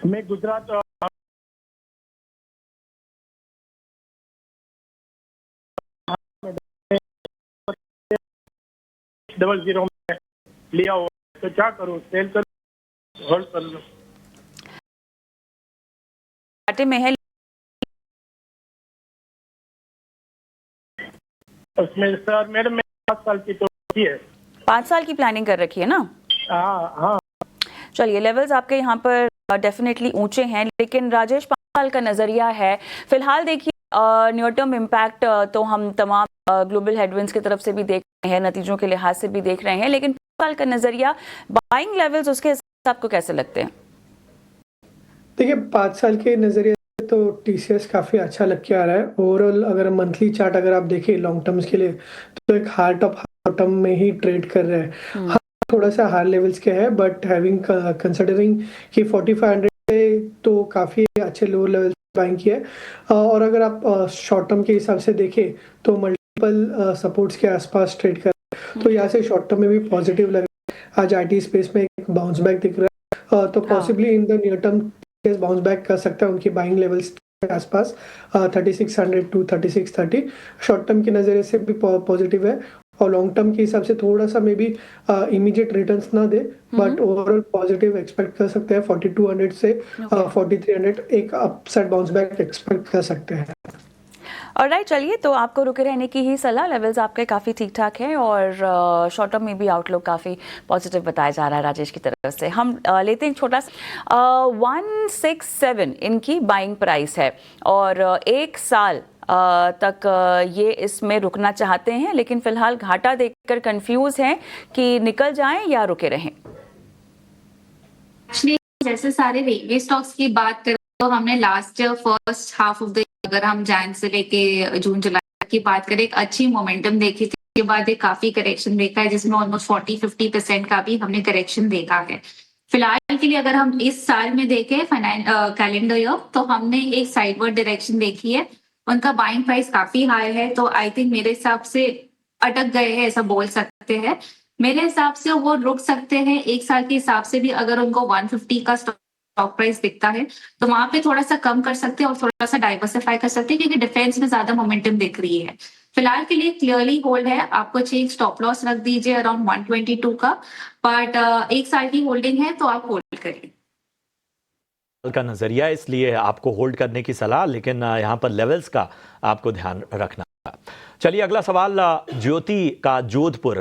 मैं गुजरात 00 में लिया हुआ, तो क्या करूँ, सेल करूँ, होल्ड कर लूँ? घाटे में है। उसमें सर मैडम मैं 5 साल की तो की है। 5 साल की प्लानिंग कर रखी है ना? हाँ हाँ। चलिए, लेवल्स आपके यहाँ पर डेफिनेटली ऊंचे हैं, लेकिन राजेश 5 साल का नजरिया है। फिलहाल देखिए, नियर टर्म इम्पैक्ट तो हम तमाम ग्लोबल हेडविंड्स की तरफ से भी देख रहे हैं, नतीजों के लिहाज से भी देख रहे हैं, लेकिन 5 साल का नजरिया, बाइंग लेवल्स उसके हिसाब से आपको कैसे लगते हैं? देखिए 5 साल के नज़रिए से तो टीसीएस काफ़ी अच्छा लग के आ रहा है। ओवरऑल अगर मंथली चार्ट अगर आप देखें लॉन्ग टर्म्स के लिए, तो एक हाई टॉप बॉटम में ही ट्रेड कर रहे हैं। हाँ, थोड़ा सा हाई लेवल्स के है, बट हैविंग कंसिडरिंग कि 4500 पे तो काफ़ी अच्छे लोअर लेवल्स बाइंग किया है। और अगर आप शॉर्ट टर्म के हिसाब से देखें तो मल्टीपल सपोर्ट्स के आसपास ट्रेड कर रहे हैं, तो यहाँ से शॉर्ट टर्म में भी पॉजिटिव लग रहा है। आज आईटी स्पेस में एक बाउंस बैक दिख रहा है, तो possibly in the near term bounce back कर सकता है उनकी बाइंग लेवल्स के आसपास 3600 टू 3630। शॉर्ट टर्म के नज़रिए से भी पॉजिटिव है, और लॉन्ग टर्म के हिसाब से थोड़ा सा मे बी इमीडिएट रिटर्न्स ना दे, बट ओवरऑल पॉजिटिव एक्सपेक्ट कर सकते हैं। 4200 से 4300 एक अपसाइड बाउंस बैक एक्सपेक्ट कर सकते हैं। ऑलराइट, चलिए, तो आपको रुके रहने की ही सलाह। लेवल्स आपके काफ़ी ठीक ठाक हैं और शॉर्ट टर्म में भी आउटलुक काफ़ी पॉजिटिव बताया जा रहा है राजेश की तरफ से। हम लेते हैं छोटा सा 167 इनकी बाइंग प्राइस है, और 1 साल तक ये इसमें रुकना चाहते हैं, लेकिन फिलहाल घाटा देखकर कंफ्यूज हैं कि निकल जाएं या रुके रहें। जैसे सारे रेलवे स्टॉक्स की बात करें तो हमने last first half of the, अगर हम जैन से लेके जून जुलाई की बात करें, एक अच्छी मोमेंटम देखी थी। उसके बाद एक काफी करेक्शन देखा है, जिसमें ऑलमोस्ट 40-50% का भी हमने करेक्शन देखा है। फिलहाल के लिए अगर हम इस साल में देखें कैलेंडर ईयर, तो हमने एक साइडवर्ड डायरेक्शन देखी है। उनका बाइंग प्राइस काफी हाई है, तो आई थिंक मेरे हिसाब से अटक गए हैं, ऐसा बोल सकते हैं। मेरे हिसाब से वो रुक सकते हैं 1 साल के हिसाब से भी। अगर उनको 150 का स्टॉक प्राइस दिखता है तो वहां पे थोड़ा सा कम कर सकते हैं और थोड़ा सा डाइवर्सिफाई कर सकते हैं, क्योंकि डिफेंस में ज्यादा मोमेंटम दिख रही है। फिलहाल के लिए क्लियरली होल्ड है। आपको चाहिए स्टॉप लॉस रख दीजिए अराउंड 122 का, बट 1 साल की होल्डिंग है तो आप होल्ड करिए। का नजरिया, इसलिए आपको होल्ड करने की सलाह, लेकिन यहाँ पर लेवल्स का आपको ध्यान रखना। चलिए, अगला सवाल ज्योति का जोधपुर।